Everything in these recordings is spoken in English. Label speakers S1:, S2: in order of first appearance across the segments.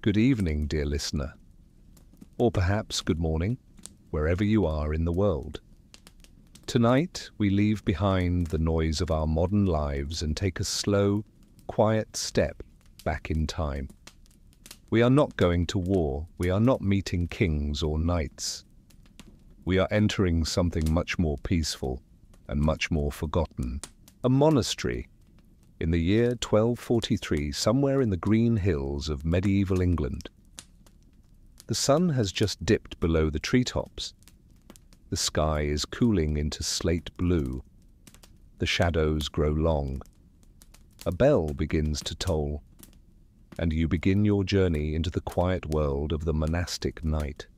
S1: Good evening, dear listener. Or perhaps good morning, wherever you are in the world. Tonight, we leave behind the noise of our modern lives and take a slow, quiet step back in time. We are not going to war. We are not meeting kings or knights. We are entering something much more peaceful and much more forgotten. A monastery. In the year 1243, somewhere in the green hills of medieval England. The sun has just dipped below the treetops. The sky is cooling into slate blue. The shadows grow long. A bell begins to toll, and you begin your journey into the quiet world of the monastic night.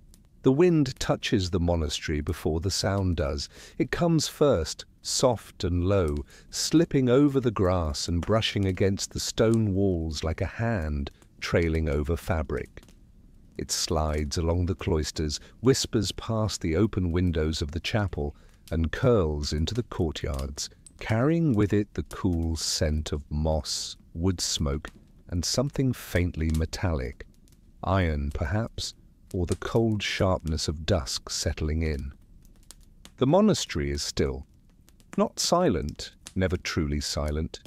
S1: The wind touches the monastery before the sound does. It comes first, soft and low, slipping over the grass and brushing against the stone walls like a hand trailing over fabric. It slides along the cloisters, whispers past the open windows of the chapel, and curls into the courtyards, carrying with it the cool scent of moss, wood smoke, and something faintly metallic, iron perhaps, or the cold sharpness of dusk settling in. The monastery is still. Not silent, never truly silent,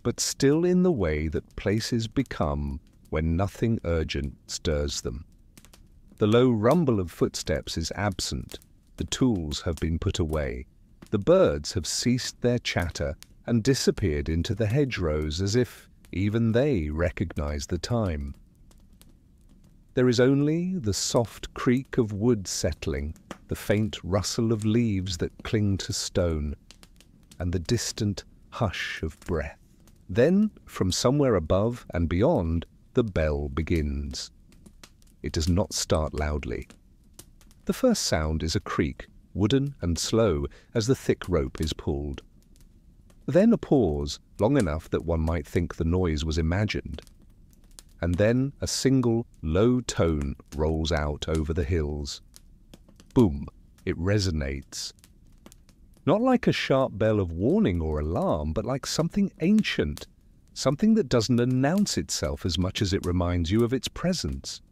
S1: but still in the way that places become when nothing urgent stirs them. The low rumble of footsteps is absent, the tools have been put away, the birds have ceased their chatter and disappeared into the hedgerows as if even they recognize the time. There is only the soft creak of wood settling, the faint rustle of leaves that cling to stone, and the distant hush of breath. Then, from somewhere above and beyond, the bell begins. It does not start loudly. The first sound is a creak, wooden and slow, as the thick rope is pulled. Then a pause, long enough that one might think the noise was imagined. And then a single, low tone rolls out over the hills. Boom! It resonates. Not like a sharp bell of warning or alarm, but like something ancient, something that doesn't announce itself as much as it reminds you of its presence.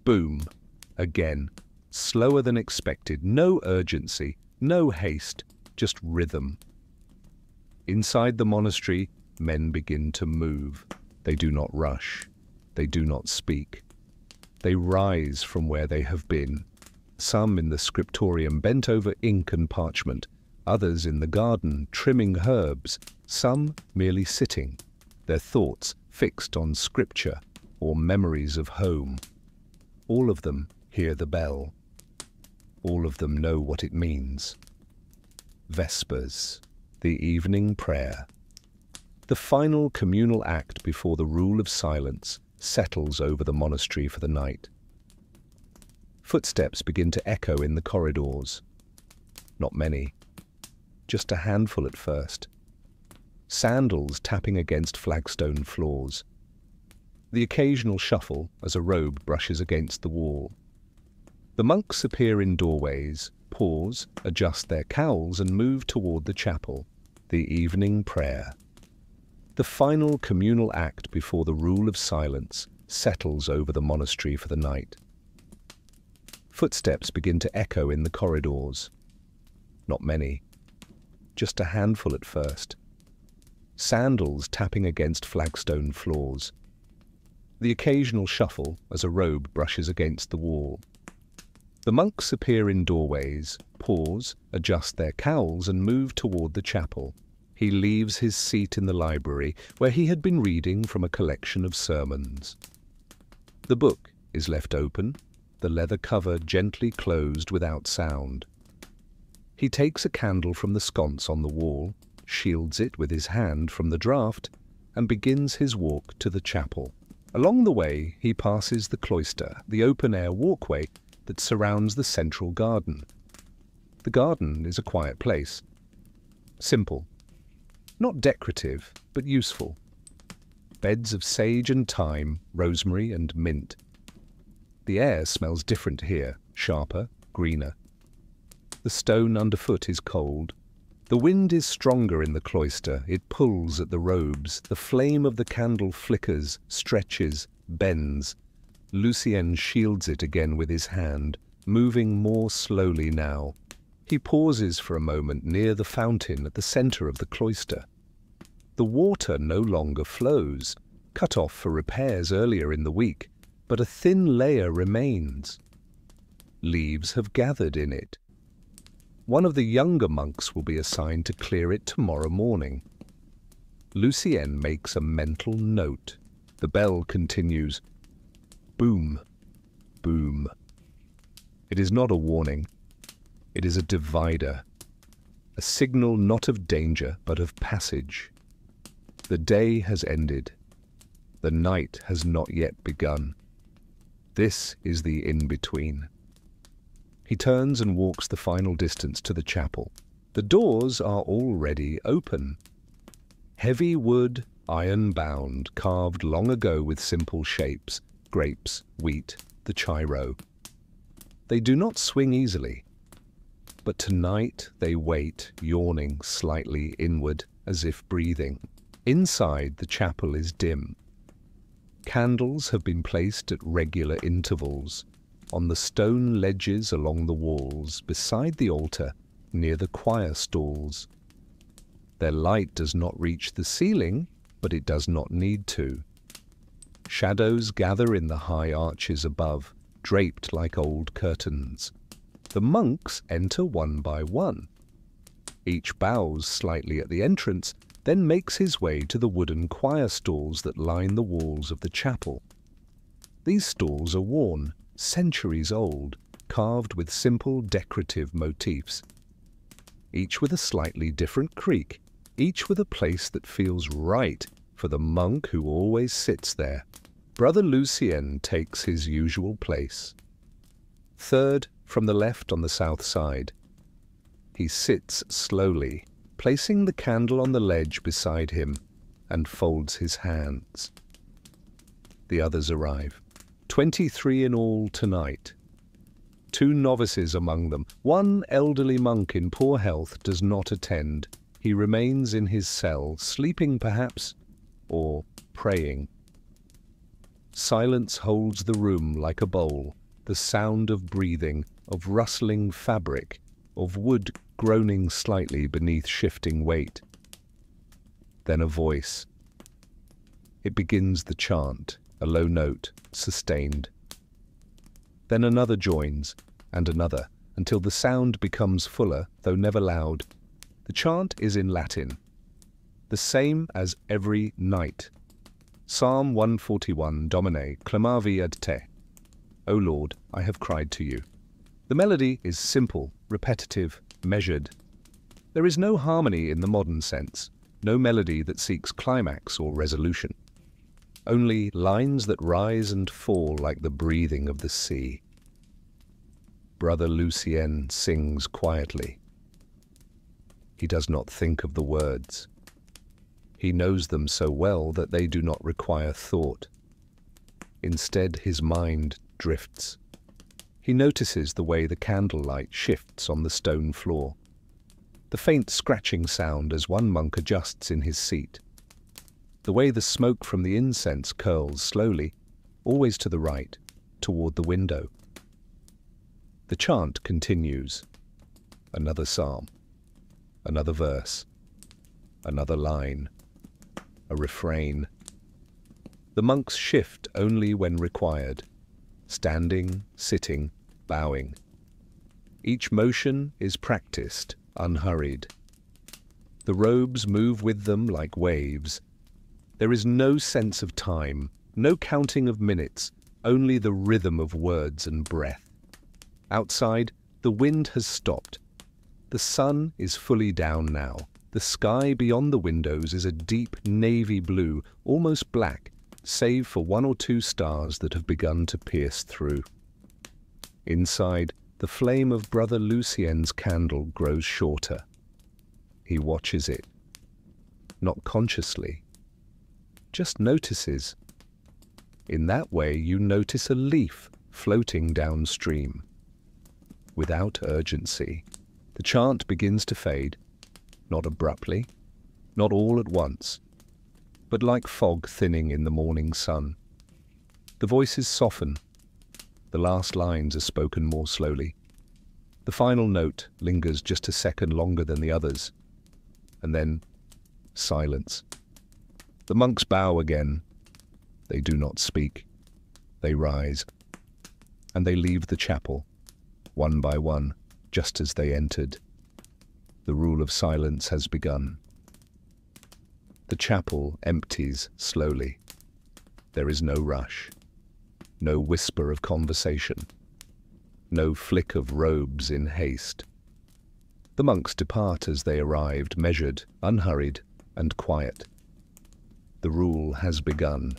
S1: Boom! Again, slower than expected, no urgency, no haste, just rhythm. Inside the monastery, men begin to move. They do not rush. They do not speak. They rise from where they have been. Some in the scriptorium bent over ink and parchment, others in the garden trimming herbs, some merely sitting, their thoughts fixed on scripture or memories of home. All of them hear the bell. All of them know what it means. Vespers, the evening prayer. The final communal act before the rule of silence settles over the monastery for the night. Footsteps begin to echo in the corridors. Not many, just a handful at first. Sandals tapping against flagstone floors. The occasional shuffle as a robe brushes against the wall. The monks appear in doorways, pause, adjust their cowls and move toward the chapel. The evening prayer. The final communal act before the rule of silence settles over the monastery for the night. Footsteps begin to echo in the corridors. Not many, just a handful at first. Sandals tapping against flagstone floors. The occasional shuffle as a robe brushes against the wall. The monks appear in doorways, pause, adjust their cowls and move toward the chapel. He leaves his seat in the library, where he had been reading from a collection of sermons. The book is left open, the leather cover gently closed without sound. He takes a candle from the sconce on the wall, shields it with his hand from the draught, and begins his walk to the chapel. Along the way, he passes the cloister, the open-air walkway that surrounds the central garden. The garden is a quiet place. Simple. Not decorative, but useful. Beds of sage and thyme, rosemary and mint. The air smells different here, sharper, greener. The stone underfoot is cold. The wind is stronger in the cloister. It pulls at the robes. The flame of the candle flickers, stretches, bends. Lucien shields it again with his hand, moving more slowly now. He pauses for a moment near the fountain at the center of the cloister. The water no longer flows, cut off for repairs earlier in the week, but a thin layer remains. Leaves have gathered in it. One of the younger monks will be assigned to clear it tomorrow morning. Lucien makes a mental note. The bell continues. Boom, boom. It is not a warning. It is a divider, a signal not of danger but of passage. The day has ended. The night has not yet begun. This is the in-between. He turns and walks the final distance to the chapel. The doors are already open. Heavy wood, iron-bound, carved long ago with simple shapes, grapes, wheat, the chiro. They do not swing easily, but tonight they wait, yawning slightly inward, as if breathing. Inside, the chapel is dim. Candles have been placed at regular intervals, on the stone ledges along the walls, beside the altar, near the choir stalls. Their light does not reach the ceiling, but it does not need to. Shadows gather in the high arches above, draped like old curtains. The monks enter one by one. Each bows slightly at the entrance, then makes his way to the wooden choir stalls that line the walls of the chapel. These stalls are worn, centuries old, carved with simple decorative motifs. Each with a slightly different creak, each with a place that feels right for the monk who always sits there. Brother Lucien takes his usual place. Third from the left on the south side. He sits slowly, placing the candle on the ledge beside him, and folds his hands. The others arrive. 23 in all tonight. 2 novices among them. One elderly monk in poor health does not attend. He remains in his cell, sleeping perhaps, or praying. Silence holds the room like a bowl, the sound of breathing, of rustling fabric, of wood groaning slightly beneath shifting weight. Then a voice. It begins the chant, a low note, sustained. Then another joins, and another, until the sound becomes fuller, though never loud. The chant is in Latin, the same as every night. Psalm 141, Domine, clamavi ad te. O Lord, I have cried to you. The melody is simple, repetitive, measured. There is no harmony in the modern sense, no melody that seeks climax or resolution. Only lines that rise and fall like the breathing of the sea. Brother Lucien sings quietly. He does not think of the words. He knows them so well that they do not require thought. Instead, his mind drifts. He notices the way the candlelight shifts on the stone floor, the faint scratching sound as one monk adjusts in his seat, the way the smoke from the incense curls slowly, always to the right, toward the window. The chant continues. Another psalm, another verse, another line, a refrain. The monks shift only when required, standing, sitting, bowing. Each motion is practiced, unhurried. The robes move with them like waves. There is no sense of time, no counting of minutes, only the rhythm of words and breath. Outside, the wind has stopped. The sun is fully down now. The sky beyond the windows is a deep navy blue, almost black, save for 1 or 2 stars that have begun to pierce through. Inside, the flame of Brother Lucien's candle grows shorter. He watches it. Not consciously. Just notices. In that way, you notice a leaf floating downstream. Without urgency, the chant begins to fade, not abruptly, not all at once, but like fog thinning in the morning sun. The voices soften. The last lines are spoken more slowly. The final note lingers just a second longer than the others. And then, silence. The monks bow again. They do not speak. They rise. And they leave the chapel, one by one, just as they entered. The rule of silence has begun. The chapel empties slowly. There is no rush, no whisper of conversation, no flick of robes in haste. The monks depart as they arrived, measured, unhurried, and quiet. The rule has begun.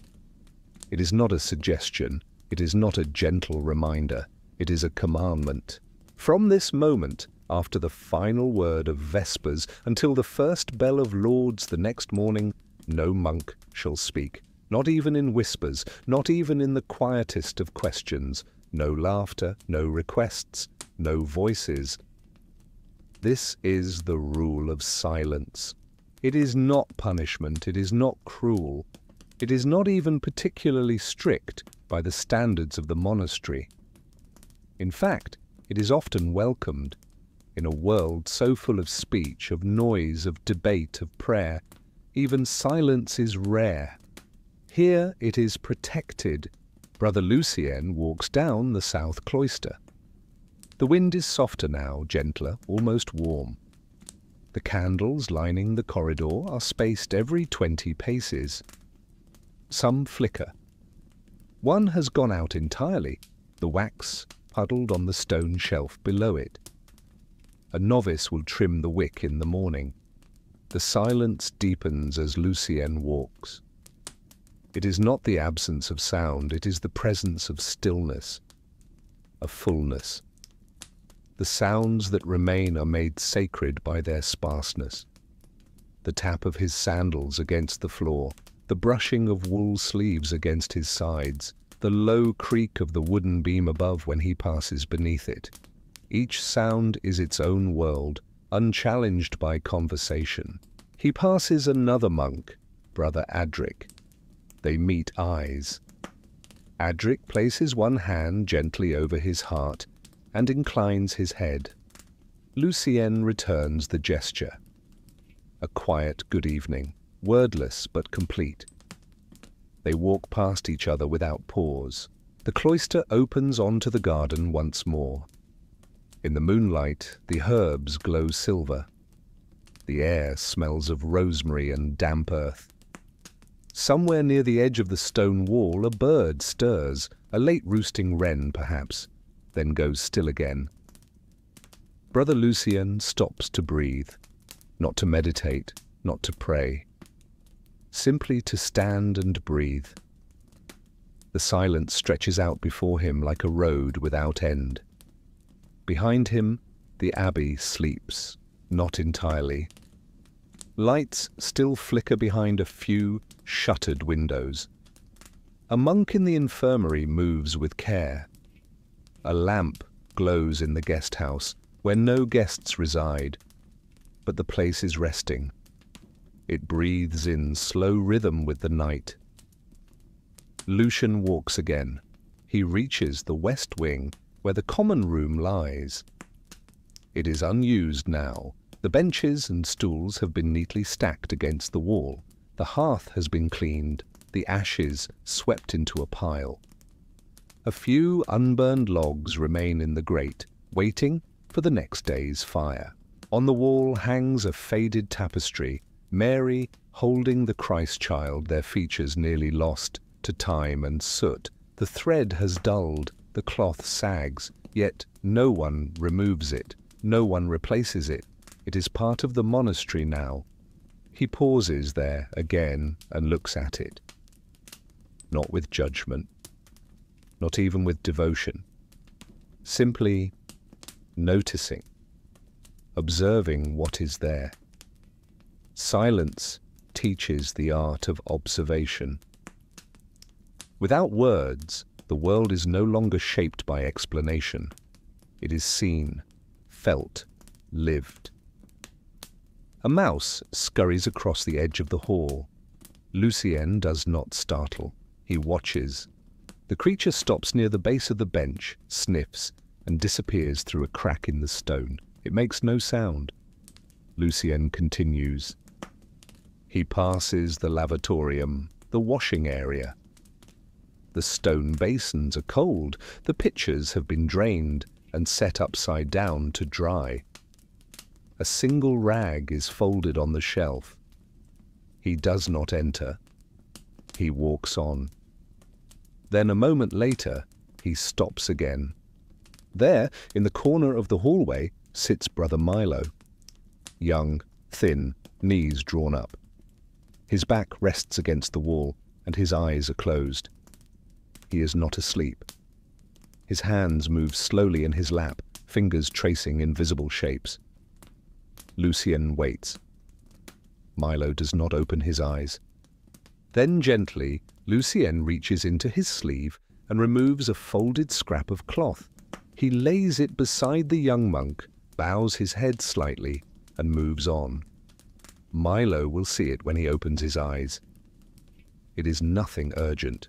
S1: It is not a suggestion. It is not a gentle reminder. It is a commandment. From this moment, after the final word of Vespers, until the first bell of Lauds the next morning, no monk shall speak, not even in whispers, not even in the quietest of questions, no laughter, no requests, no voices. This is the rule of silence. It is not punishment, it is not cruel, it is not even particularly strict by the standards of the monastery. In fact, it is often welcomed. In a world so full of speech, of noise, of debate, of prayer, even silence is rare. Here it is protected. Brother Lucien walks down the south cloister. The wind is softer now, gentler, almost warm. The candles lining the corridor are spaced every 20 paces. Some flicker. One has gone out entirely, the wax puddled on the stone shelf below it. A novice will trim the wick in the morning. The silence deepens as Lucien walks. It is not the absence of sound, it is the presence of stillness, of fullness. The sounds that remain are made sacred by their sparseness. The tap of his sandals against the floor, the brushing of wool sleeves against his sides, the low creak of the wooden beam above when he passes beneath it. Each sound is its own world, unchallenged by conversation. He passes another monk, Brother Adric. They meet eyes. Adric places one hand gently over his heart and inclines his head. Lucien returns the gesture. A quiet good evening, wordless but complete. They walk past each other without pause. The cloister opens onto the garden once more. In the moonlight, the herbs glow silver. The air smells of rosemary and damp earth. Somewhere near the edge of the stone wall, a bird stirs, a late roosting wren perhaps, then goes still again. Brother Lucien stops to breathe, not to meditate, not to pray, simply to stand and breathe. The silence stretches out before him like a road without end. Behind him, the abbey sleeps, not entirely. Lights still flicker behind a few shuttered windows. A monk in the infirmary moves with care. A lamp glows in the guest house, where no guests reside, but the place is resting. It breathes in slow rhythm with the night. Lucien walks again. He reaches the west wing, where the common room lies. It is unused now. The benches and stools have been neatly stacked against the wall. The hearth has been cleaned, the ashes swept into a pile. A few unburned logs remain in the grate, waiting for the next day's fire. On the wall hangs a faded tapestry, Mary holding the Christ child, their features nearly lost to time and soot. The thread has dulled, the cloth sags, yet no one removes it, no one replaces it. It is part of the monastery now. He pauses there again and looks at it. Not with judgment, not even with devotion. Simply noticing, observing what is there. Silence teaches the art of observation. Without words, the world is no longer shaped by explanation. It is seen, felt, lived. A mouse scurries across the edge of the hall. Lucien does not startle. He watches. The creature stops near the base of the bench, sniffs, and disappears through a crack in the stone. It makes no sound. Lucien continues. He passes the lavatorium, the washing area. The stone basins are cold. The pitchers have been drained and set upside down to dry. A single rag is folded on the shelf. He does not enter. He walks on. Then a moment later, he stops again. There, in the corner of the hallway, sits Brother Milo. Young, thin, knees drawn up. His back rests against the wall, and his eyes are closed. He is not asleep. His hands move slowly in his lap, fingers tracing invisible shapes. Lucien waits. Milo does not open his eyes. Then gently, Lucien reaches into his sleeve and removes a folded scrap of cloth. He lays it beside the young monk, bows his head slightly, and moves on. Milo will see it when he opens his eyes. It is nothing urgent.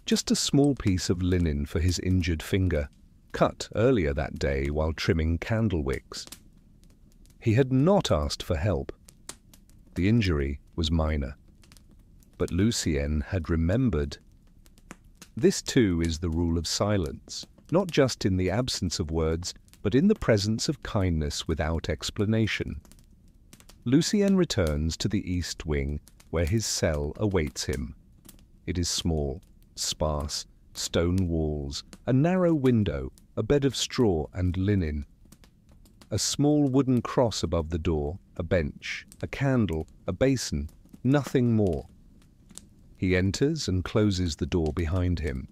S1: Just a small piece of linen for his injured finger, cut earlier that day while trimming candle wicks. He had not asked for help. The injury was minor. But Lucien had remembered. This too is the rule of silence, not just in the absence of words, but in the presence of kindness without explanation. Lucien returns to the east wing, where his cell awaits him. It is small, sparse, stone walls, a narrow window, a bed of straw and linen. A small wooden cross above the door, a bench, a candle, a basin, nothing more. He enters and closes the door behind him.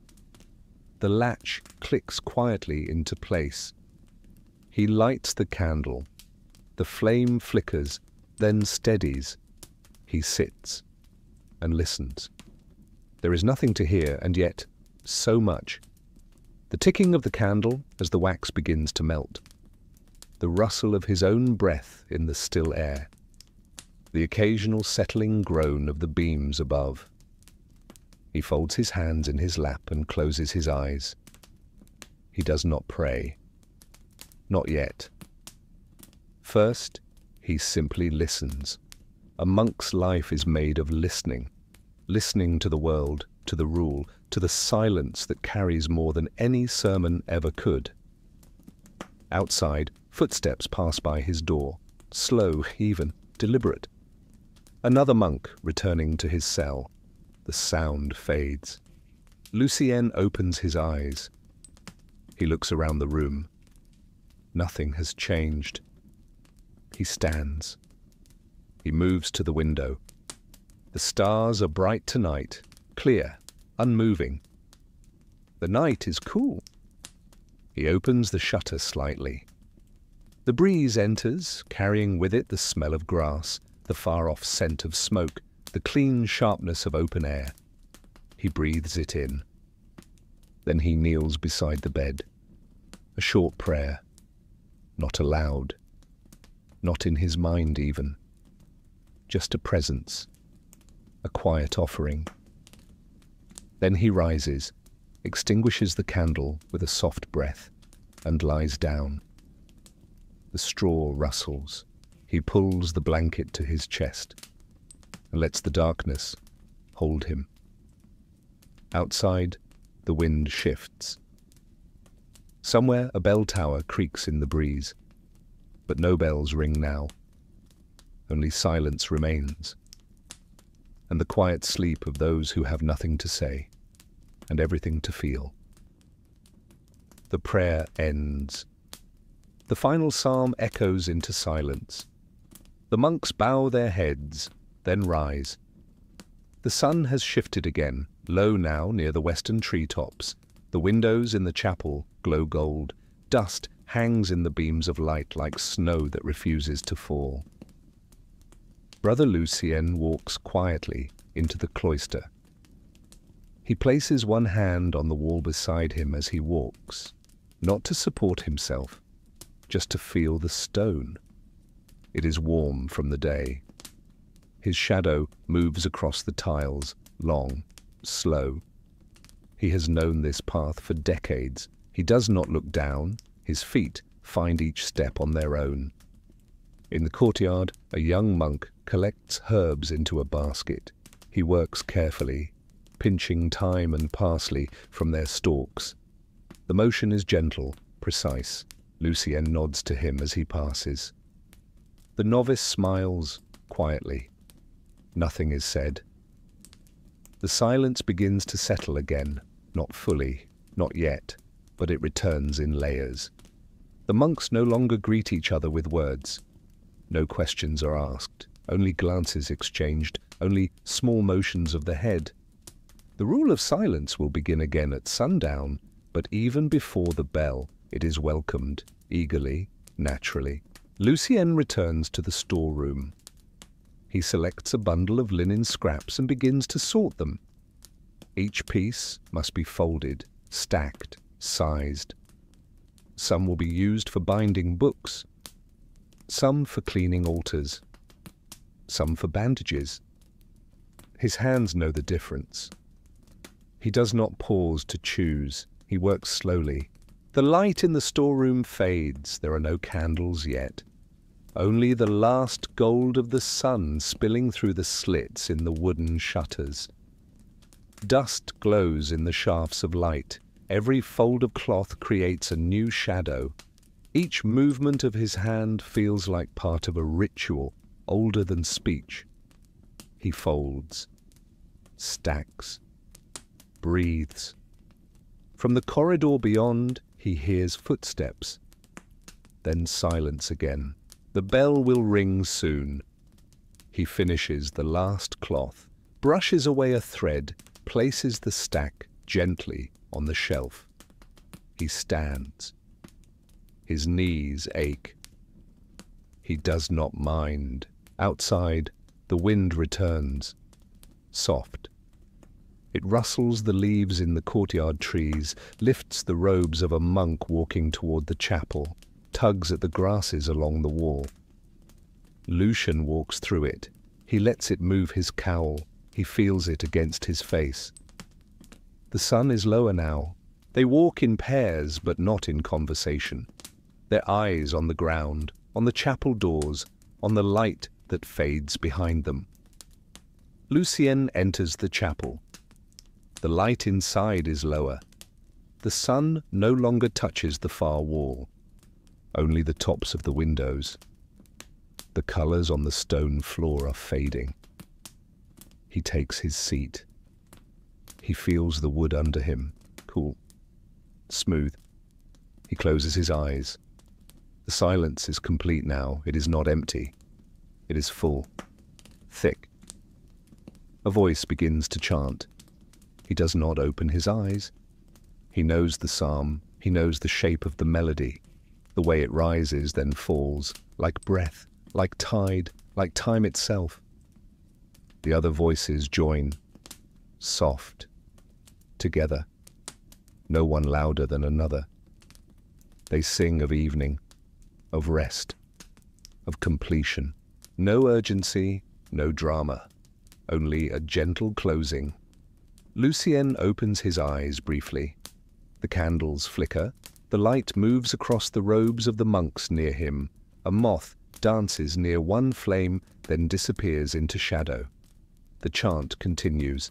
S1: The latch clicks quietly into place. He lights the candle. The flame flickers, then steadies. He sits and listens. There is nothing to hear, and yet so much. The ticking of the candle as the wax begins to melt. The rustle of his own breath in the still air. The occasional settling groan of the beams above. He folds his hands in his lap and closes his eyes. He does not pray. Not yet. First, he simply listens. A monk's life is made of listening. Listening to the world, to the rule, to the silence that carries more than any sermon ever could. Outside, footsteps pass by his door, slow, even, deliberate. Another monk returning to his cell. The sound fades. Lucien opens his eyes. He looks around the room. Nothing has changed. He stands. He moves to the window. The stars are bright tonight, clear, unmoving. The night is cool. He opens the shutter slightly. The breeze enters, carrying with it the smell of grass, the far-off scent of smoke, the clean sharpness of open air. He breathes it in. Then he kneels beside the bed. A short prayer. Not aloud. Not in his mind even. Just a presence. A quiet offering. Then he rises, extinguishes the candle with a soft breath, and lies down. The straw rustles. He pulls the blanket to his chest and lets the darkness hold him. Outside, the wind shifts. Somewhere a bell tower creaks in the breeze, but no bells ring now. Only silence remains, and the quiet sleep of those who have nothing to say and everything to feel. The prayer ends. The final psalm echoes into silence. The monks bow their heads, then rise. The sun has shifted again, low now near the western treetops. The windows in the chapel glow gold. Dust hangs in the beams of light like snow that refuses to fall. Brother Lucien walks quietly into the cloister. He places one hand on the wall beside him as he walks, not to support himself, just to feel the stone. It is warm from the day. His shadow moves across the tiles, long, slow. He has known this path for decades. He does not look down. His feet find each step on their own. In the courtyard, a young monk collects herbs into a basket. He works carefully, pinching thyme and parsley from their stalks. The motion is gentle, precise. Lucien nods to him as he passes. The novice smiles quietly. Nothing is said. The silence begins to settle again, not fully, not yet, but it returns in layers. The monks no longer greet each other with words. No questions are asked, only glances exchanged, only small motions of the head. The rule of silence will begin again at sundown, but even before the bell, it is welcomed, eagerly, naturally. Lucien returns to the storeroom. He selects a bundle of linen scraps and begins to sort them. Each piece must be folded, stacked, sized. Some will be used for binding books, some for cleaning altars, some for bandages. His hands know the difference. He does not pause to choose. He works slowly. The light in the storeroom fades. There are no candles yet. Only the last gold of the sun spilling through the slits in the wooden shutters. Dust glows in the shafts of light. Every fold of cloth creates a new shadow. Each movement of his hand feels like part of a ritual older than speech. He folds, stacks, breathes. From the corridor beyond, he hears footsteps. Then silence again. The bell will ring soon. He finishes the last cloth, brushes away a thread, places the stack gently on the shelf. He stands. His knees ache. He does not mind. Outside, the wind returns, soft. It rustles the leaves in the courtyard trees, lifts the robes of a monk walking toward the chapel, tugs at the grasses along the wall. Lucien walks through it. He lets it move his cowl. He feels it against his face. The sun is lower now. They walk in pairs, but not in conversation. Their eyes on the ground, on the chapel doors, on the light that fades behind them. Lucien enters the chapel. The light inside is lower. The sun no longer touches the far wall. Only the tops of the windows. The colors on the stone floor are fading. He takes his seat. He feels the wood under him, cool, smooth. He closes his eyes. The silence is complete now. It is not empty. It is full, thick. A voice begins to chant. He does not open his eyes. He knows the psalm. He knows the shape of the melody, the way it rises then falls, like breath, like tide, like time itself. The other voices join, soft, together, no one louder than another. They sing of evening, of rest, of completion. No urgency, no drama, only a gentle closing. Lucien opens his eyes briefly. The candles flicker. The light moves across the robes of the monks near him. A moth dances near one flame, then disappears into shadow. The chant continues.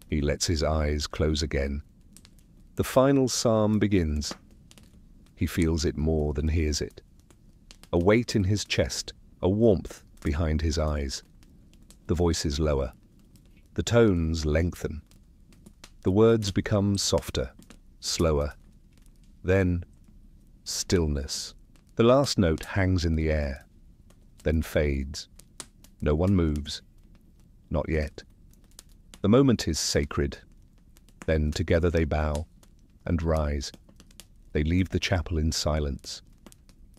S1: He lets his eyes close again. The final psalm begins. He feels it more than hears it. A weight in his chest, a warmth behind his eyes. The voice is lower. The tones lengthen. The words become softer, slower. Then, stillness. The last note hangs in the air, then fades. No one moves. Not yet. The moment is sacred. Then together they bow and rise. They leave the chapel in silence.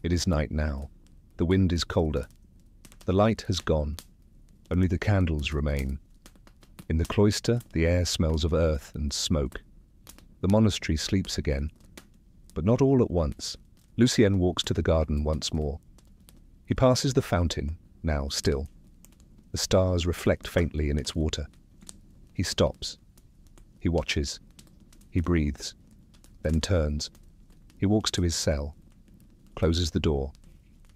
S1: It is night now. The wind is colder. The light has gone. Only the candles remain. In the cloister, the air smells of earth and smoke. The monastery sleeps again, but not all at once. Lucien walks to the garden once more. He passes the fountain, now still. The stars reflect faintly in its water. He stops. He watches. He breathes, then turns. He walks to his cell, closes the door,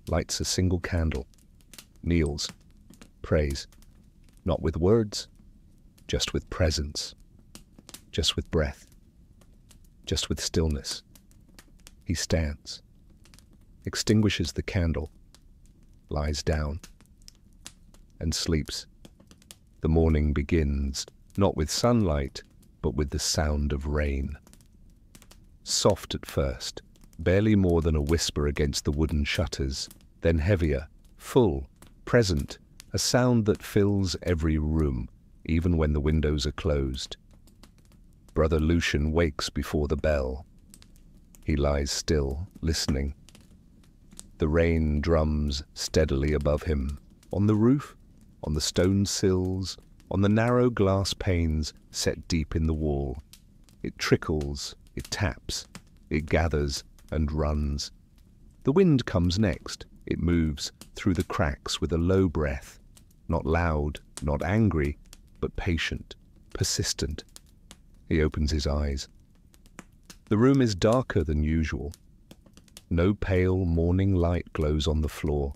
S1: lights a single candle, kneels, prays, not with words, just with presence, just with breath, just with stillness. He stands, extinguishes the candle, lies down, and sleeps. The morning begins, not with sunlight, but with the sound of rain. Soft at first, barely more than a whisper against the wooden shutters, then heavier, full, present, a sound that fills every room, even when the windows are closed. Brother Lucian wakes before the bell. He lies still, listening. The rain drums steadily above him, on the roof, on the stone sills, on the narrow glass panes set deep in the wall. It trickles, it taps, it gathers and runs. The wind comes next. It moves through the cracks with a low breath, not loud, not angry, but patient, persistent. He opens his eyes. The room is darker than usual. No pale morning light glows on the floor,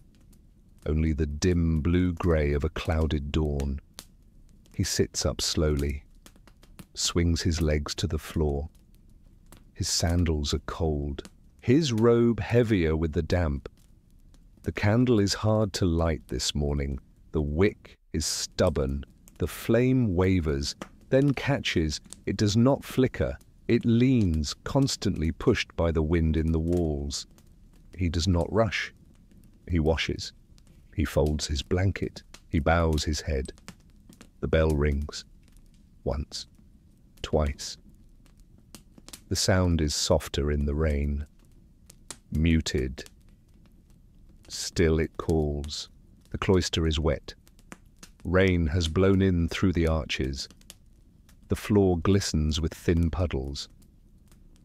S1: only the dim blue-grey of a clouded dawn. He sits up slowly, swings his legs to the floor. His sandals are cold, his robe heavier with the damp. The candle is hard to light this morning. The wick is stubborn. The flame wavers, then catches. It does not flicker. It leans, constantly pushed by the wind in the walls. He does not rush. He washes. He folds his blanket. He bows his head. The bell rings. Once. Twice. The sound is softer in the rain. Muted. Still it calls. The cloister is wet. Rain has blown in through the arches. The floor glistens with thin puddles.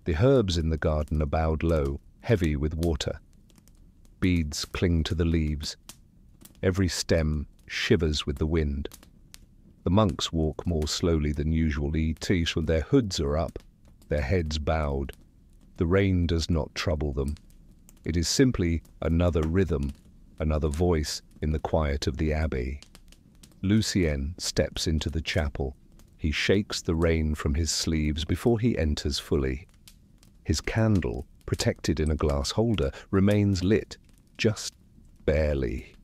S1: The herbs in the garden are bowed low, heavy with water. Beads cling to the leaves. Every stem shivers with the wind. The monks walk more slowly than usual, so their hoods are up, their heads bowed. The rain does not trouble them. It is simply another rhythm, another voice in the quiet of the abbey. Lucien steps into the chapel. He shakes the rain from his sleeves before he enters fully. His candle, protected in a glass holder, remains lit, just barely.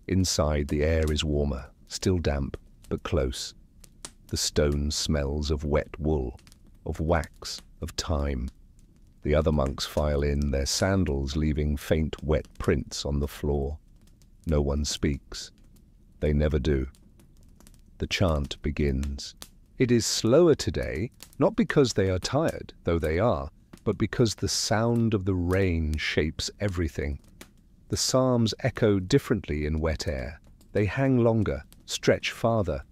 S1: Inside, the air is warmer, still damp, but close. The stone smells of wet wool, of wax, of time. The other monks file in, their sandals leaving faint wet prints on the floor. No one speaks. They never do. The chant begins. It is slower today, not because they are tired, though they are, but because the sound of the rain shapes everything. The psalms echo differently in wet air. They hang longer, stretch farther.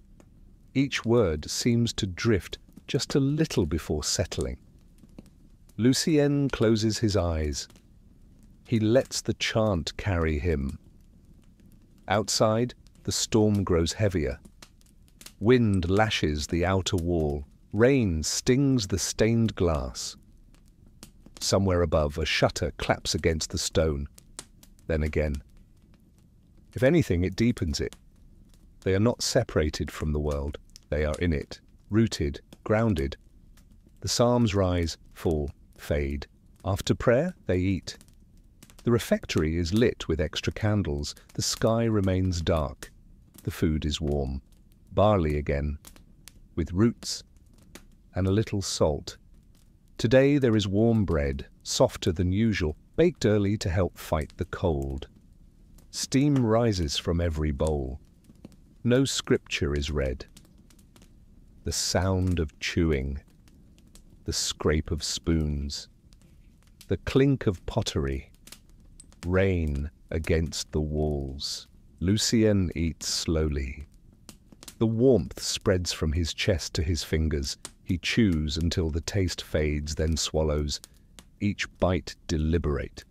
S1: Each word seems to drift just a little before settling. Lucien closes his eyes. He lets the chant carry him. Outside, the storm grows heavier. Wind lashes the outer wall. Rain stings the stained glass. Somewhere above, a shutter claps against the stone. Then again. If anything, it deepens it. They are not separated from the world. They are in it, rooted, grounded. The psalms rise, fall, fade. After prayer, they eat. The refectory is lit with extra candles. The sky remains dark. The food is warm. Barley again, with roots and a little salt. Today there is warm bread, softer than usual, baked early to help fight the cold. Steam rises from every bowl. No scripture is read. The sound of chewing, the scrape of spoons, the clink of pottery, rain against the walls. Lucien eats slowly. The warmth spreads from his chest to his fingers. He chews until the taste fades, then swallows, each bite deliberate.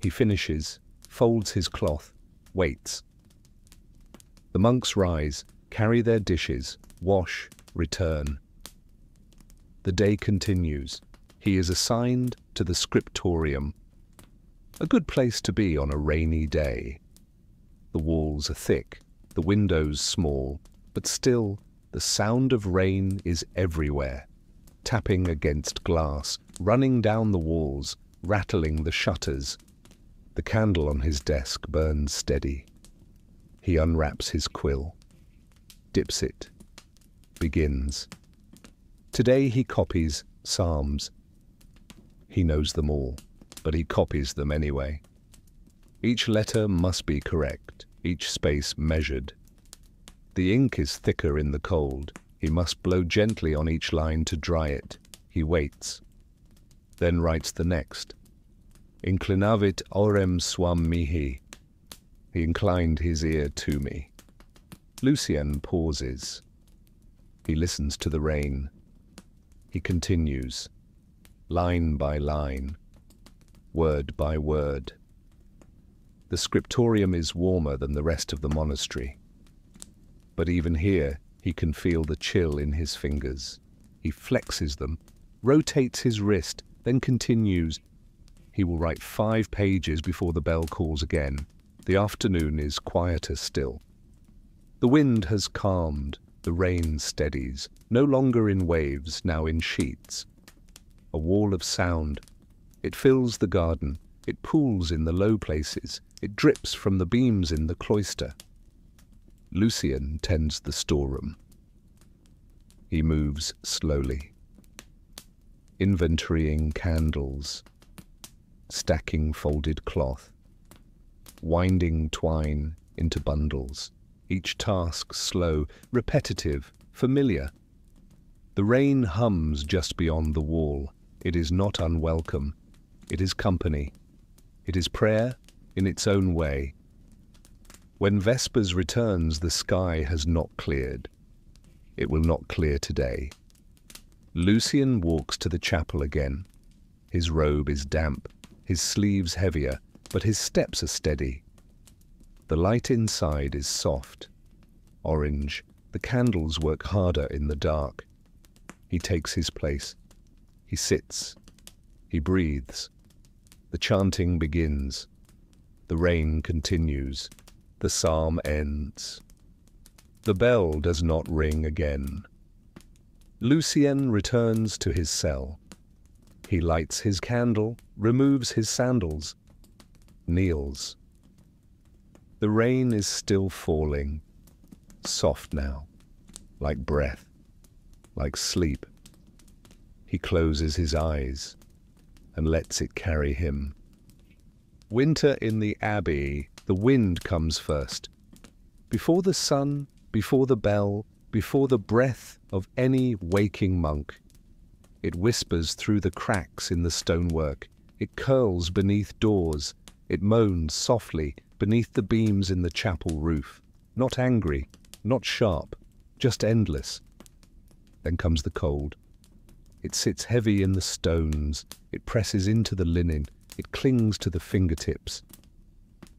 S1: He finishes, folds his cloth, waits. The monks rise, carry their dishes, wash, return. The day continues. He is assigned to the scriptorium, a good place to be on a rainy day. The walls are thick, the windows small, but still the sound of rain is everywhere, tapping against glass, running down the walls, rattling the shutters. The candle on his desk burns steady. He unwraps his quill, dips it, begins. Today he copies psalms. He knows them all, but he copies them anyway. Each letter must be correct, each space measured. The ink is thicker in the cold. He must blow gently on each line to dry it. He waits, then writes the next. Inclinavit aurem suam mihi. He inclined his ear to me. Lucien pauses. He listens to the rain. He continues, line by line, word by word. The scriptorium is warmer than the rest of the monastery. But even here, he can feel the chill in his fingers. He flexes them, rotates his wrist, then continues. He will write 5 pages before the bell calls again. The afternoon is quieter still. The wind has calmed, the rain steadies, no longer in waves, now in sheets. A wall of sound. It fills the garden, it pools in the low places, it drips from the beams in the cloister. Lucien tends the storeroom. He moves slowly, inventorying candles, stacking folded cloth, winding twine into bundles, each task slow, repetitive, familiar. The rain hums just beyond the wall. It is not unwelcome. It is company. It is prayer in its own way. When Vespers returns, the sky has not cleared. It will not clear today. Lucien walks to the chapel again. His robe is damp, his sleeves heavier, but his steps are steady. The light inside is soft, orange. The candles work harder in the dark. He takes his place. He sits. He breathes. The chanting begins. The rain continues. The psalm ends. The bell does not ring again. Lucien returns to his cell. He lights his candle, removes his sandals, kneels. The rain is still falling, soft now, like breath, like sleep. He closes his eyes and lets it carry him. Winter in the abbey, the wind comes first. Before the sun, before the bell, before the breath of any waking monk. It whispers through the cracks in the stonework. It curls beneath doors. It moans softly beneath the beams in the chapel roof. Not angry, not sharp, just endless. Then comes the cold. It sits heavy in the stones. It presses into the linen. It clings to the fingertips.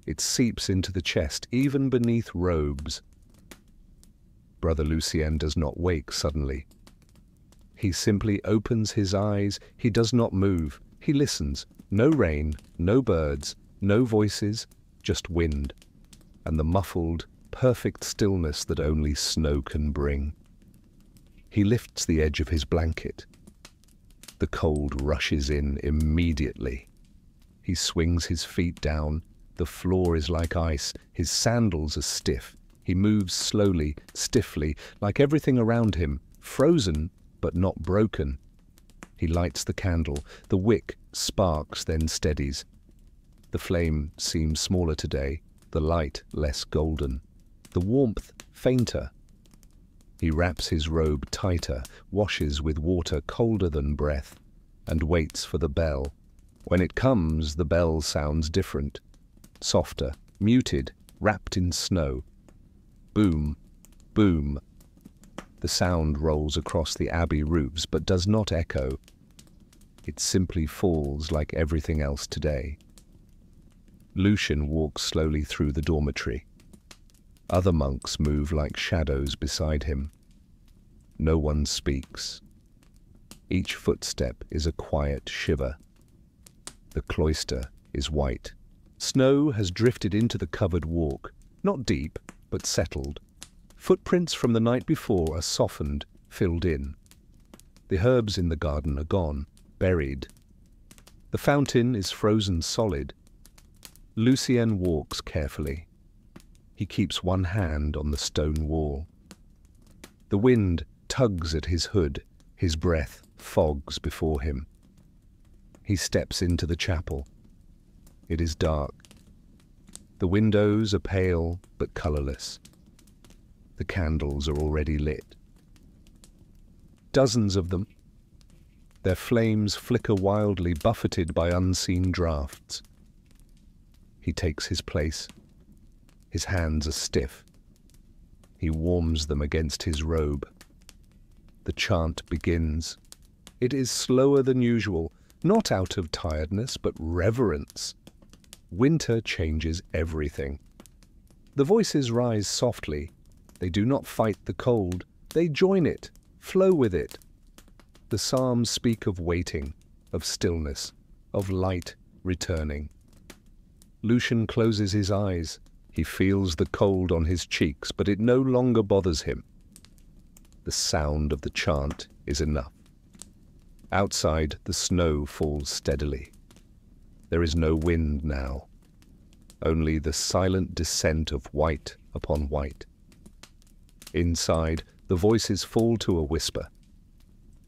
S1: It seeps into the chest, even beneath robes. Brother Lucien does not wake suddenly. He simply opens his eyes. He does not move. He listens. No rain, no birds, no voices, just wind, and the muffled, perfect stillness that only snow can bring. He lifts the edge of his blanket. The cold rushes in immediately. He swings his feet down. The floor is like ice. His sandals are stiff. He moves slowly, stiffly, like everything around him, frozen but not broken. He lights the candle. The wick sparks, then steadies. The flame seems smaller today, the light less golden, the warmth fainter. He wraps his robe tighter, washes with water colder than breath, and waits for the bell. When it comes, the bell sounds different, softer, muted, wrapped in snow. Boom, boom. The sound rolls across the abbey roofs but does not echo. It simply falls like everything else today. Lucien walks slowly through the dormitory. Other monks move like shadows beside him. No one speaks. Each footstep is a quiet shiver. The cloister is white. Snow has drifted into the covered walk, not deep, but settled. Footprints from the night before are softened, filled in. The herbs in the garden are gone, buried. The fountain is frozen solid. Lucien walks carefully. He keeps one hand on the stone wall. The wind tugs at his hood, his breath fogs before him. He steps into the chapel. It is dark. The windows are pale but colourless. The candles are already lit. Dozens of them. Their flames flicker wildly, buffeted by unseen drafts. He takes his place. His hands are stiff. He warms them against his robe. The chant begins. It is slower than usual, not out of tiredness, but reverence. Winter changes everything. The voices rise softly. They do not fight the cold. They join it, flow with it. The psalms speak of waiting, of stillness, of light returning. Lucien closes his eyes. He feels the cold on his cheeks, but it no longer bothers him. The sound of the chant is enough. Outside, the snow falls steadily. There is no wind now, only the silent descent of white upon white. Inside, the voices fall to a whisper.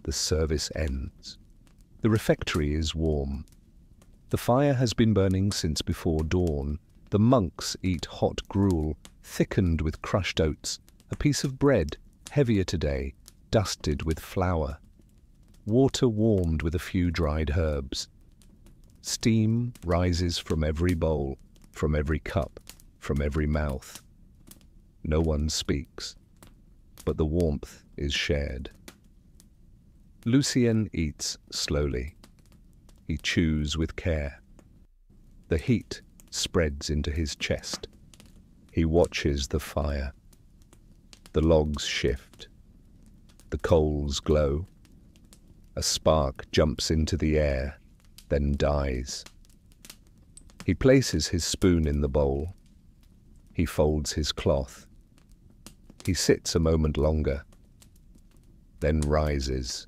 S1: The service ends. The refectory is warm. The fire has been burning since before dawn. The monks eat hot gruel, thickened with crushed oats, a piece of bread, heavier today, dusted with flour. Water warmed with a few dried herbs. Steam rises from every bowl, from every cup, from every mouth. No one speaks, but the warmth is shared. Lucien eats slowly. He chews with care. The heat spreads into his chest. He watches the fire. The logs shift. The coals glow. A spark jumps into the air, then dies. He places his spoon in the bowl. He folds his cloth. He sits a moment longer, then rises.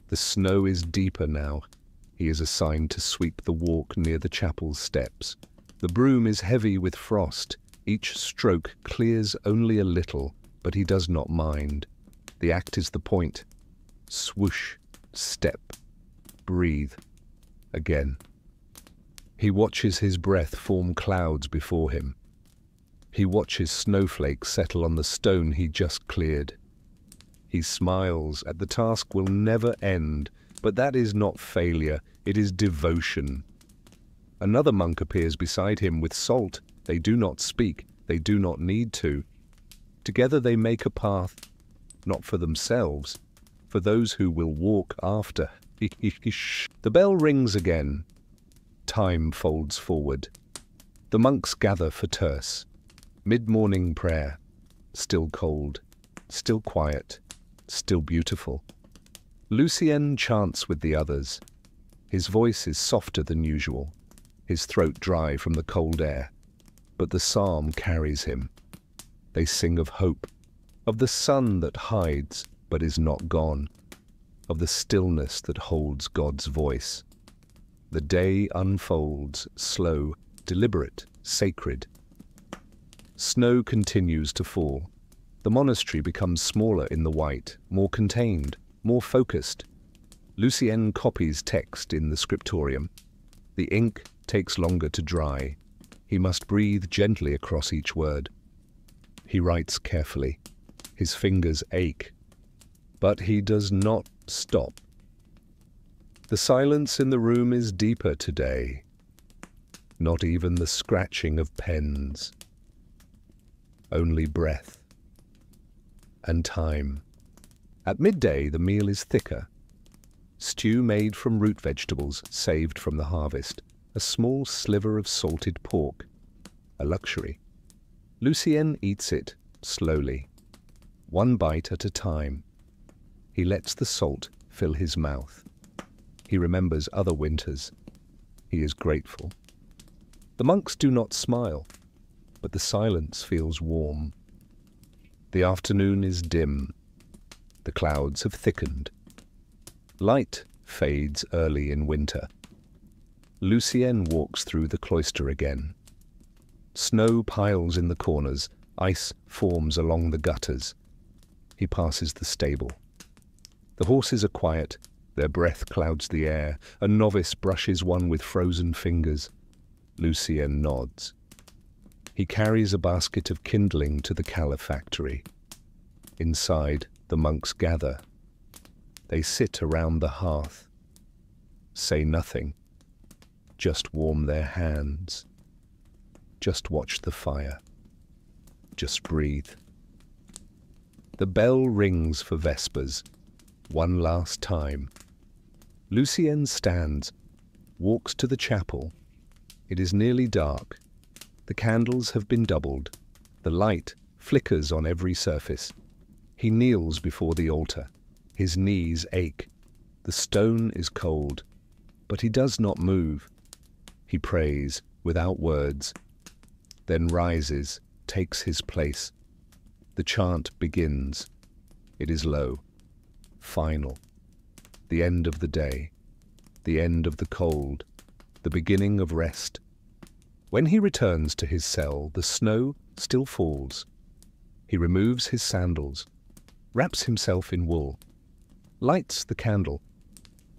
S1: The snow is deeper now. He is assigned to sweep the walk near the chapel steps. The broom is heavy with frost. Each stroke clears only a little, but he does not mind. The act is the point. Swoosh, step, breathe, again. He watches his breath form clouds before him. He watches snowflakes settle on the stone he just cleared. He smiles at the task will never end, but that is not failure, it is devotion. Another monk appears beside him with salt. They do not speak, they do not need to. Together they make a path, not for themselves, for those who will walk after. The bell rings again. Time folds forward. The monks gather for terce. Mid-morning prayer. Still cold, still quiet, still beautiful. Lucien chants with the others. His voice is softer than usual, his throat dry from the cold air. But the psalm carries him. They sing of hope, of the sun that hides but is not gone, of the stillness that holds God's voice. The day unfolds, slow, deliberate, sacred. Snow continues to fall. The monastery becomes smaller in the white, more contained, more focused. Lucien copies text in the scriptorium. The ink takes longer to dry. He must breathe gently across each word. He writes carefully. His fingers ache. But he does not stop. The silence in the room is deeper today. Not even the scratching of pens. Only breath. And time. At midday, the meal is thicker. Stew made from root vegetables saved from the harvest. A small sliver of salted pork. A luxury. Lucien eats it slowly, one bite at a time. He lets the salt fill his mouth. He remembers other winters. He is grateful. The monks do not smile, but the silence feels warm. The afternoon is dim. The clouds have thickened. Light fades early in winter. Lucien walks through the cloister again. Snow piles in the corners, ice forms along the gutters. He passes the stable. The horses are quiet, their breath clouds the air. A novice brushes one with frozen fingers. Lucien nods. He carries a basket of kindling to the calefactory. Inside, the monks gather. They sit around the hearth. Say nothing. Just warm their hands. Just watch the fire. Just breathe. The bell rings for vespers, one last time. Lucien stands, walks to the chapel. It is nearly dark. The candles have been doubled. The light flickers on every surface. He kneels before the altar. His knees ache. The stone is cold, but he does not move. He prays without words, then rises, takes his place. The chant begins. It is low, final. The end of the day, the end of the cold, the beginning of rest. When he returns to his cell, the snow still falls. He removes his sandals, wraps himself in wool, lights the candle.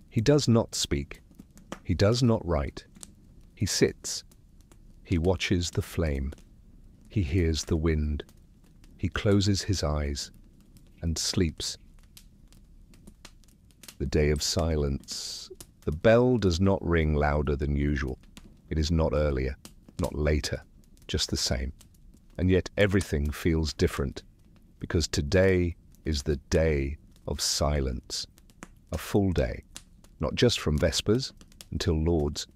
S1: He does not speak. He does not write. He sits. He watches the flame. He hears the wind. He closes his eyes and sleeps. The day of silence. The bell does not ring louder than usual. It is not earlier, not later, just the same. And yet everything feels different, because today is the day of silence. A full day, not just from Vespers until Lauds,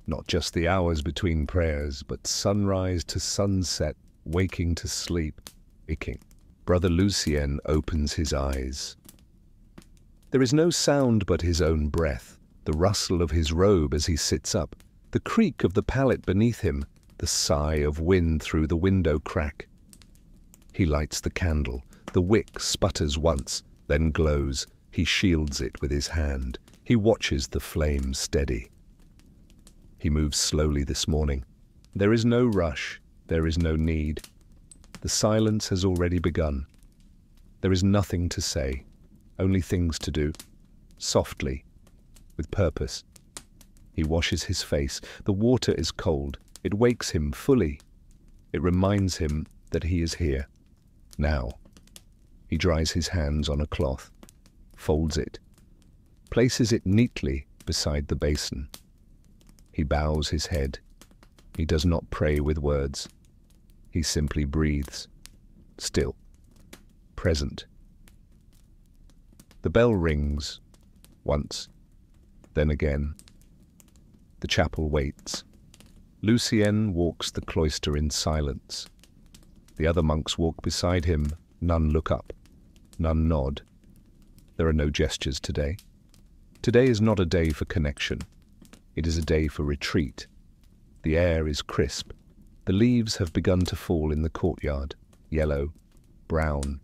S1: not just the hours between prayers, but sunrise to sunset, waking to sleep, waking. Brother Lucien opens his eyes. There is no sound but his own breath, the rustle of his robe as he sits up, the creak of the pallet beneath him, the sigh of wind through the window crack. He lights the candle. The wick sputters once, then glows. He shields it with his hand. He watches the flame steady. He moves slowly this morning. There is no rush. There is no need. The silence has already begun. There is nothing to say, only things to do, softly, with purpose. He washes his face. The water is cold. It wakes him fully. It reminds him that he is here, now. He dries his hands on a cloth, folds it, places it neatly beside the basin. He bows his head. He does not pray with words. He simply breathes, still, present. The bell rings, once, then again. The chapel waits. Lucien walks the cloister in silence. The other monks walk beside him. None look up. None nod. There are no gestures today. Today is not a day for connection. It is a day for retreat. The air is crisp. The leaves have begun to fall in the courtyard, yellow, brown,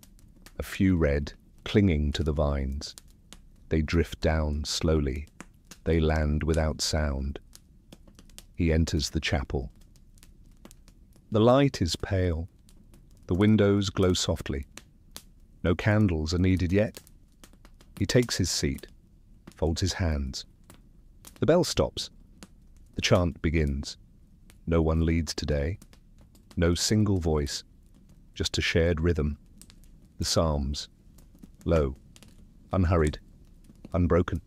S1: a few red, clinging to the vines. They drift down slowly. They land without sound. He enters the chapel. The light is pale. The windows glow softly. No candles are needed yet. He takes his seat, folds his hands. The bell stops. The chant begins. No one leads today. No single voice, just a shared rhythm. The psalms, low, unhurried, unbroken.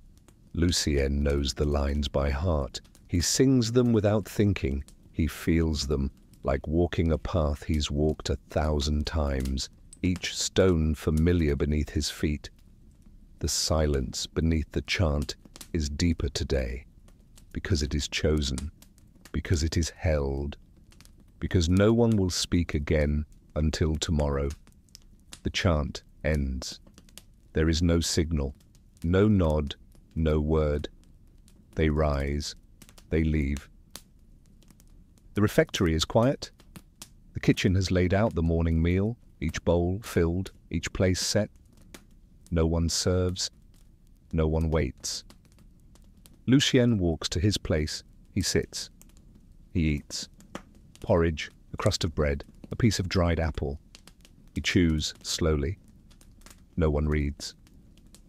S1: Lucien knows the lines by heart. He sings them without thinking. He feels them, like walking a path he's walked 1,000 times, each stone familiar beneath his feet. The silence beneath the chant is deeper today, because it is chosen, because it is held, because no one will speak again until tomorrow. The chant ends. There is no signal, no nod, no word. They rise, they leave. The refectory is quiet. The kitchen has laid out the morning meal, each bowl filled, each place set. No one serves, no one waits. Lucien walks to his place. He sits. He eats. Porridge, a crust of bread, a piece of dried apple. He chews slowly. No one reads.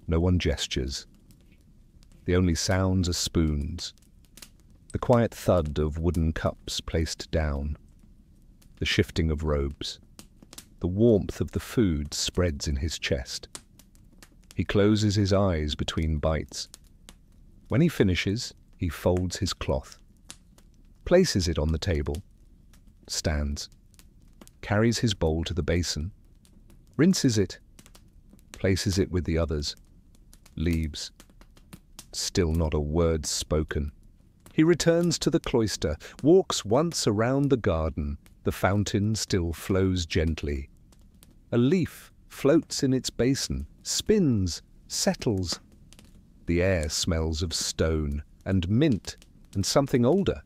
S1: No one gestures. The only sounds are spoons. The quiet thud of wooden cups placed down. The shifting of robes. The warmth of the food spreads in his chest. He closes his eyes between bites. When he finishes, he folds his cloth, places it on the table, stands, carries his bowl to the basin, rinses it, places it with the others, leaves. Still not a word spoken. He returns to the cloister, walks once around the garden. The fountain still flows gently. A leaf floats in its basin, spins, settles. The air smells of stone and mint and something older.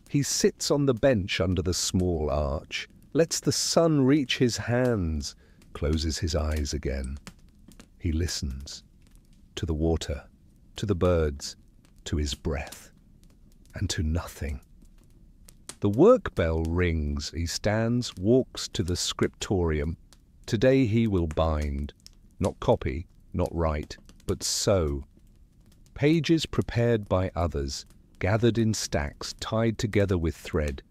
S1: He sits on the bench under the small arch, lets the sun reach his hands, closes his eyes again. He listens to the water, to the birds, to his breath, and to nothing. The work bell rings. He stands, walks to the scriptorium. Today he will bind, not copy, not write, but sew. Pages prepared by others, gathered in stacks, tied together with thread.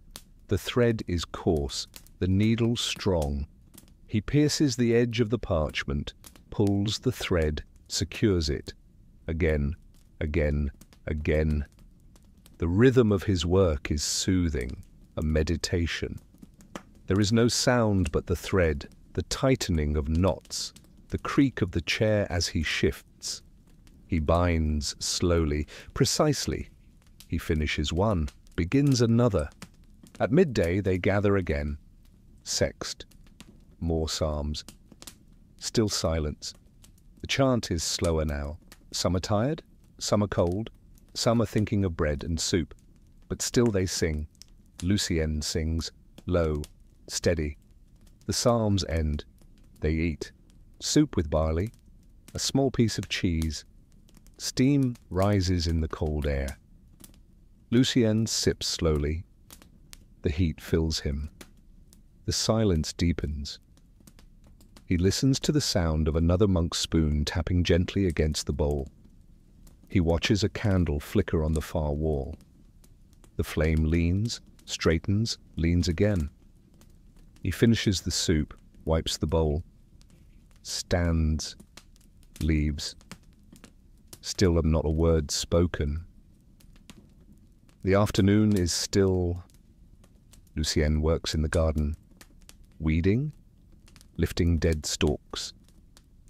S1: The thread is coarse, the needle strong. He pierces the edge of the parchment, pulls the thread, secures it. Again, again, again. The rhythm of his work is soothing, a meditation. There is no sound but the thread, the tightening of knots, the creak of the chair as he shifts. He binds slowly, precisely. He finishes one, begins another. At midday they gather again. Sext. More psalms. Still silence. The chant is slower now. Some are tired, some are cold, some are thinking of bread and soup. But still they sing. Lucien sings, low, steady. The psalms end. They eat. Soup with barley, a small piece of cheese. Steam rises in the cold air. Lucien sips slowly. The heat fills him. The silence deepens. He listens to the sound of another monk's spoon tapping gently against the bowl. He watches a candle flicker on the far wall. The flame leans, straightens, leans again. He finishes the soup, wipes the bowl, stands, leaves. Still not a word spoken. The afternoon is still. Lucien works in the garden, weeding, lifting dead stalks,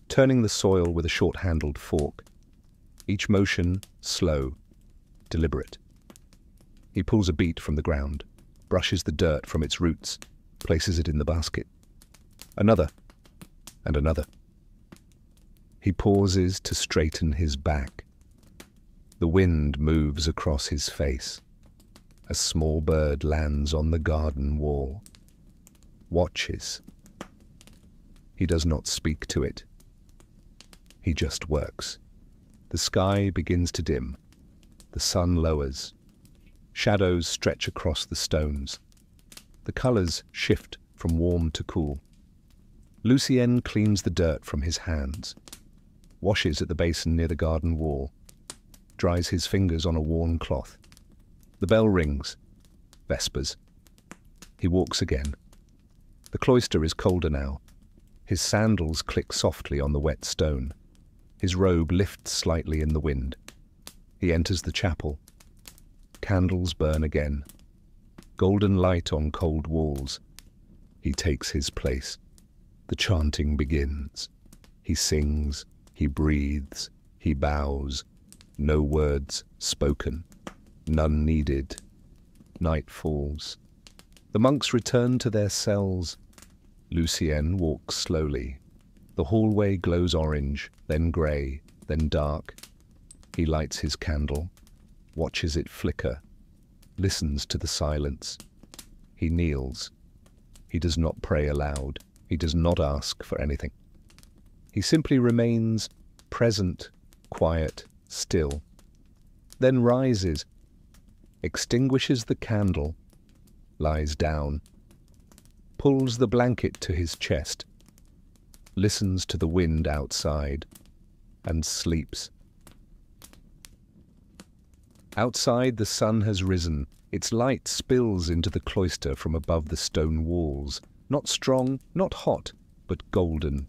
S1: turning the soil with a short-handled fork. Each motion slow, deliberate. He pulls a beet from the ground, brushes the dirt from its roots, places it in the basket. Another, and another. He pauses to straighten his back. The wind moves across his face. A small bird lands on the garden wall. Watches. He does not speak to it. He just works. The sky begins to dim. The sun lowers. Shadows stretch across the stones. The colors shift from warm to cool. Lucien cleans the dirt from his hands, washes at the basin near the garden wall, dries his fingers on a worn cloth. The bell rings. Vespers. He walks again. The cloister is colder now. His sandals click softly on the wet stone. His robe lifts slightly in the wind. He enters the chapel. Candles burn again. Golden light on cold walls. He takes his place. The chanting begins. He sings, he breathes, he bows. No words spoken, none needed. Night falls. The monks return to their cells. Lucien walks slowly. The hallway glows orange, then grey, then dark. He lights his candle, watches it flicker, listens to the silence. He kneels. He does not pray aloud. He does not ask for anything. He simply remains present, quiet, still. Then rises, extinguishes the candle, lies down, pulls the blanket to his chest, listens to the wind outside, and sleeps. Outside, the sun has risen. Its light spills into the cloister from above the stone walls. Not strong, not hot, but golden.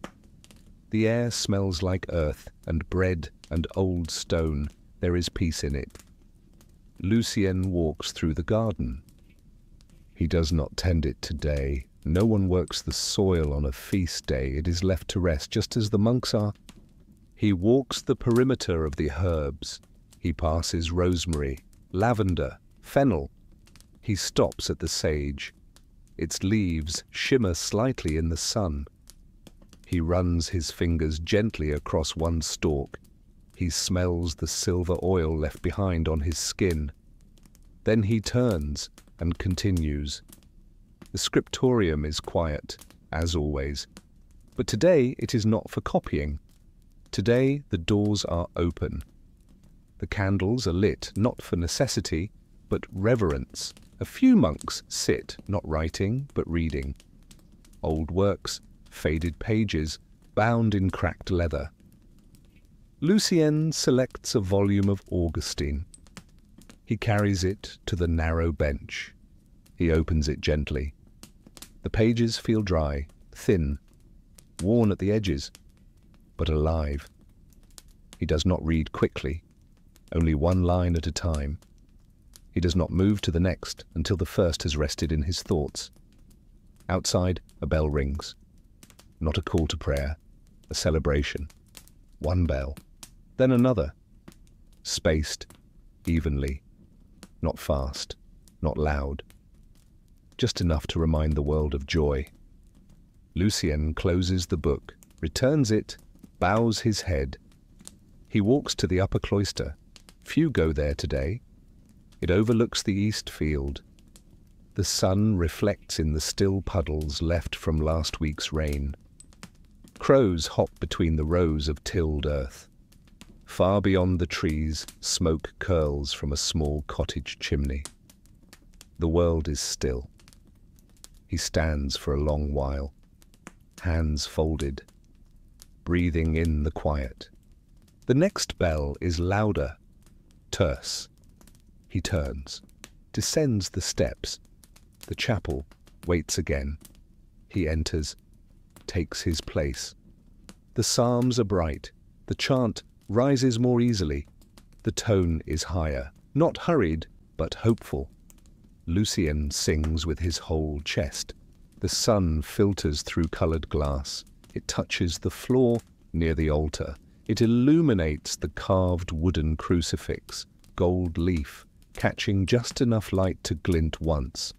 S1: The air smells like earth and bread and old stone. There is peace in it. Lucien walks through the garden. He does not tend it today. No one works the soil on a feast day. It is left to rest, just as the monks are. He walks the perimeter of the herbs. He passes rosemary, lavender, fennel. He stops at the sage. Its leaves shimmer slightly in the sun. He runs his fingers gently across one stalk. He smells the silver oil left behind on his skin. Then he turns and continues. The scriptorium is quiet, as always. But today it is not for copying. Today the doors are open. The candles are lit not for necessity, but reverence. A few monks sit, not writing, but reading. Old works, faded pages, bound in cracked leather. Lucien selects a volume of Augustine. He carries it to the narrow bench. He opens it gently. The pages feel dry, thin, worn at the edges, but alive. He does not read quickly, only one line at a time. He does not move to the next until the first has rested in his thoughts. Outside, a bell rings. Not a call to prayer, a celebration. One bell, then another. Spaced, evenly. Not fast, not loud. Just enough to remind the world of joy. Lucien closes the book, returns it, bows his head. He walks to the upper cloister. Few go there today. It overlooks the east field. The sun reflects in the still puddles left from last week's rain. Crows hop between the rows of tilled earth. Far beyond the trees, smoke curls from a small cottage chimney. The world is still. He stands for a long while, hands folded, breathing in the quiet. The next bell is louder, terse. He turns, descends the steps. The chapel waits again. He enters, takes his place. The psalms are bright. The chant rises more easily. The tone is higher, not hurried, but hopeful. Lucien sings with his whole chest. The sun filters through colored glass. It touches the floor near the altar. It illuminates the carved wooden crucifix, gold leaf, catching just enough light to glint once.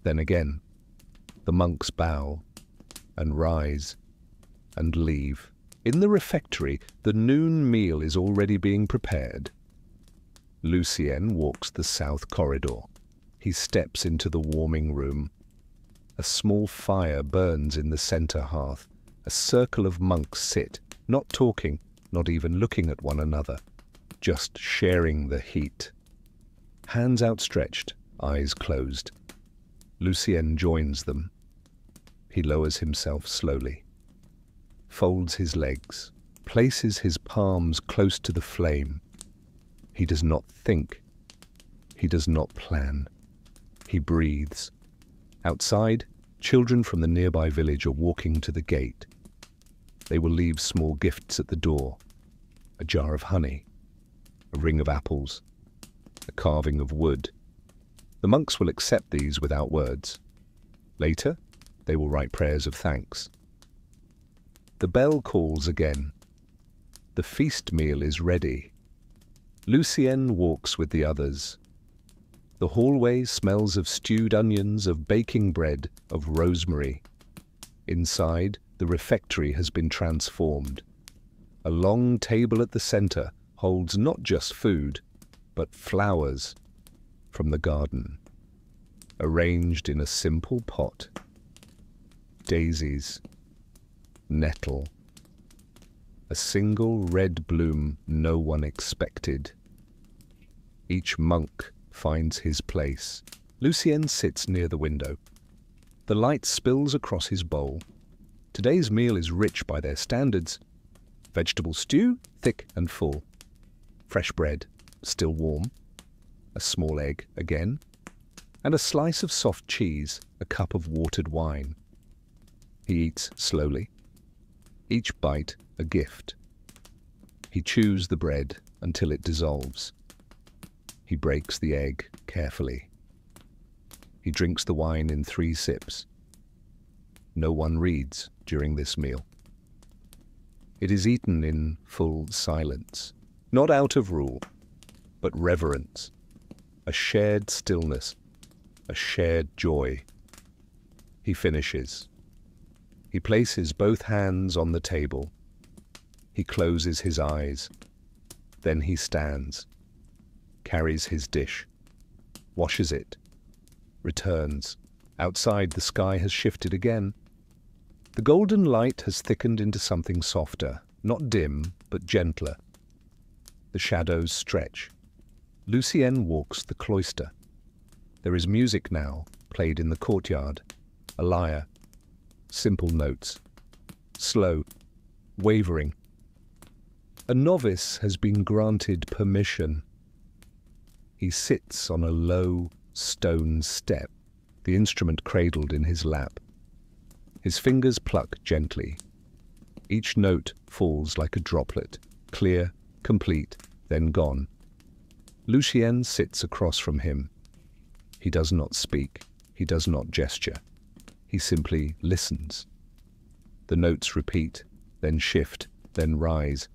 S1: Then again, the monks bow and rise and leave. In the refectory, the noon meal is already being prepared. Lucien walks the south corridor. He steps into the warming room. A small fire burns in the center hearth. A circle of monks sit, not talking, not even looking at one another, just sharing the heat. Hands outstretched, eyes closed. Lucien joins them. He lowers himself slowly, folds his legs, places his palms close to the flame. He does not think. He does not plan. He breathes. Outside, children from the nearby village are walking to the gate. They will leave small gifts at the door. A jar of honey, a ring of apples, a carving of wood. The monks will accept these without words. Later, they will write prayers of thanks. The bell calls again. The feast meal is ready. Lucien walks with the others. The hallway smells of stewed onions, of baking bread, of rosemary. Inside, The refectory has been transformed. A long table at the center holds not just food, but flowers from the garden, arranged in a simple pot. Daisies, nettle, a single red bloom no one expected. Each monk finds his place. Lucien sits near the window. The light spills across his bowl. Today's meal is rich by their standards. Vegetable stew, thick and full. Fresh bread, still warm. A small egg again. And a slice of soft cheese, a cup of watered wine. He eats slowly. Each bite a gift. He chews the bread until it dissolves. He breaks the egg carefully. He drinks the wine in 3 sips. No one reads during this meal. It is eaten in full silence, not out of rule, but reverence, a shared stillness, a shared joy. He finishes. He places both hands on the table. He closes his eyes. Then he stands, carries his dish, washes it, returns. Outside, the sky has shifted again. The golden light has thickened into something softer, not dim, but gentler. The shadows stretch. Lucien walks the cloister. There is music now, played in the courtyard. A lyre. Simple notes. Slow. Wavering. A novice has been granted permission. He sits on a low stone step, the instrument cradled in his lap. His fingers pluck gently. Each note falls like a droplet, clear, complete, then gone. Lucien sits across from him. He does not speak. He does not gesture. He simply listens. The notes repeat, then shift, then rise,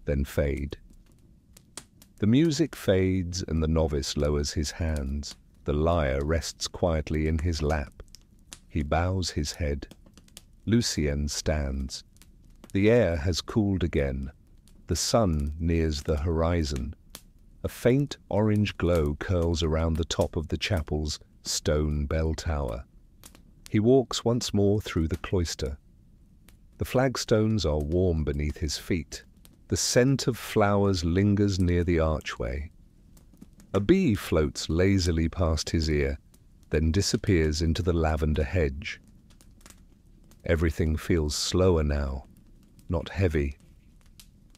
S1: then fade. The music fades and the novice lowers his hands. The lyre rests quietly in his lap. He bows his head. Lucien stands. The air has cooled again. The sun nears the horizon. A faint orange glow curls around the top of the chapel's stone bell tower. He walks once more through the cloister. The flagstones are warm beneath his feet. The scent of flowers lingers near the archway. A bee floats lazily past his ear, then disappears into the lavender hedge. Everything feels slower now, not heavy,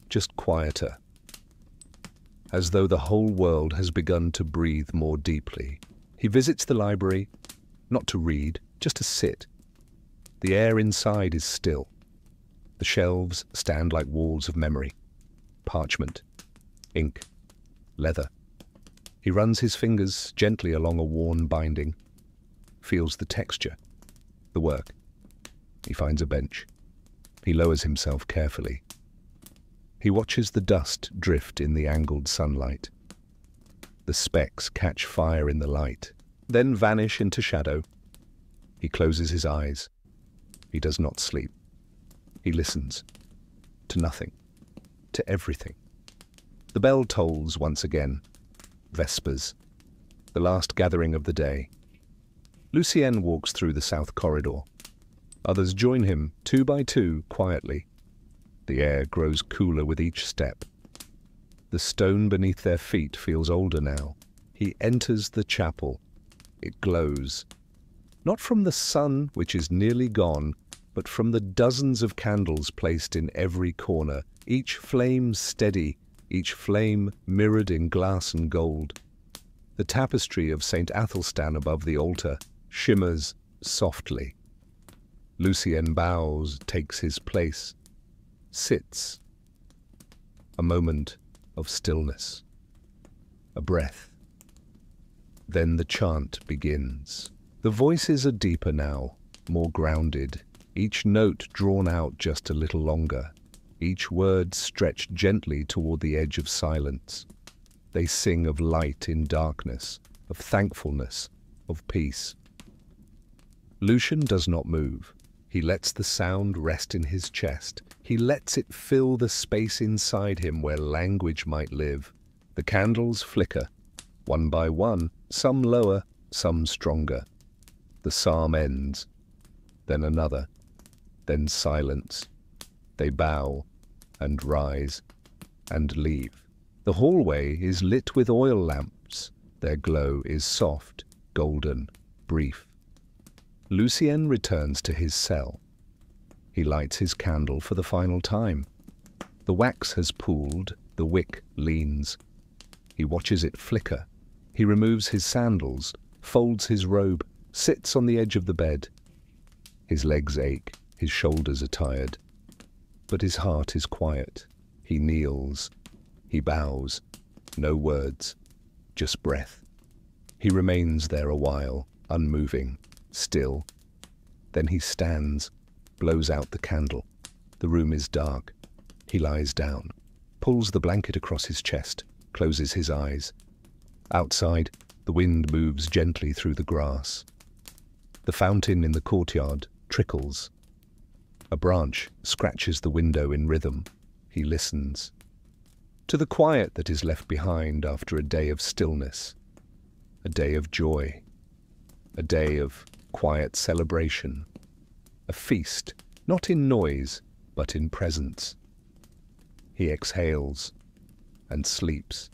S1: just quieter, as though the whole world has begun to breathe more deeply. He visits the library, not to read, just to sit. The air inside is still. The shelves stand like walls of memory. Parchment, ink, leather. He runs his fingers gently along a worn binding, feels the texture, the work. He finds a bench. He lowers himself carefully. He watches the dust drift in the angled sunlight. The specks catch fire in the light, then vanish into shadow. He closes his eyes. He does not sleep. He listens to nothing, to everything. The bell tolls once again. Vespers, the last gathering of the day. Lucien walks through the south corridor. Others join him, 2 by 2, quietly. The air grows cooler with each step. The stone beneath their feet feels older now. He enters the chapel. It glows. Not from the sun, which is nearly gone, but from the dozens of candles placed in every corner, each flame steady, each flame mirrored in glass and gold. The tapestry of St. Athelstan above the altar shimmers softly. Lucien bows, takes his place, sits. A moment of stillness, a breath. Then the chant begins. The voices are deeper now, more grounded, each note drawn out just a little longer, each word stretched gently toward the edge of silence. They sing of light in darkness, of thankfulness, of peace. Lucien does not move. He lets the sound rest in his chest. He lets it fill the space inside him where language might live. The candles flicker, one by one, some lower, some stronger. The psalm ends, then another, then silence. They bow and rise and leave. The hallway is lit with oil lamps. Their glow is soft, golden, brief. Lucien returns to his cell. He lights his candle for the final time. The wax has pooled, the wick leans. He watches it flicker. He removes his sandals, folds his robe, sits on the edge of the bed. His legs ache, his shoulders are tired. But his heart is quiet. He kneels. He bows. No words, just breath. He remains there a while, unmoving, still. Then he stands, blows out the candle. The room is dark. He lies down, pulls the blanket across his chest, closes his eyes. Outside, the wind moves gently through the grass. The fountain in the courtyard trickles. A branch scratches the window in rhythm. He listens to the quiet that is left behind after a day of stillness, a day of joy, a day of quiet celebration, a feast, not in noise, but in presence. He exhales and sleeps.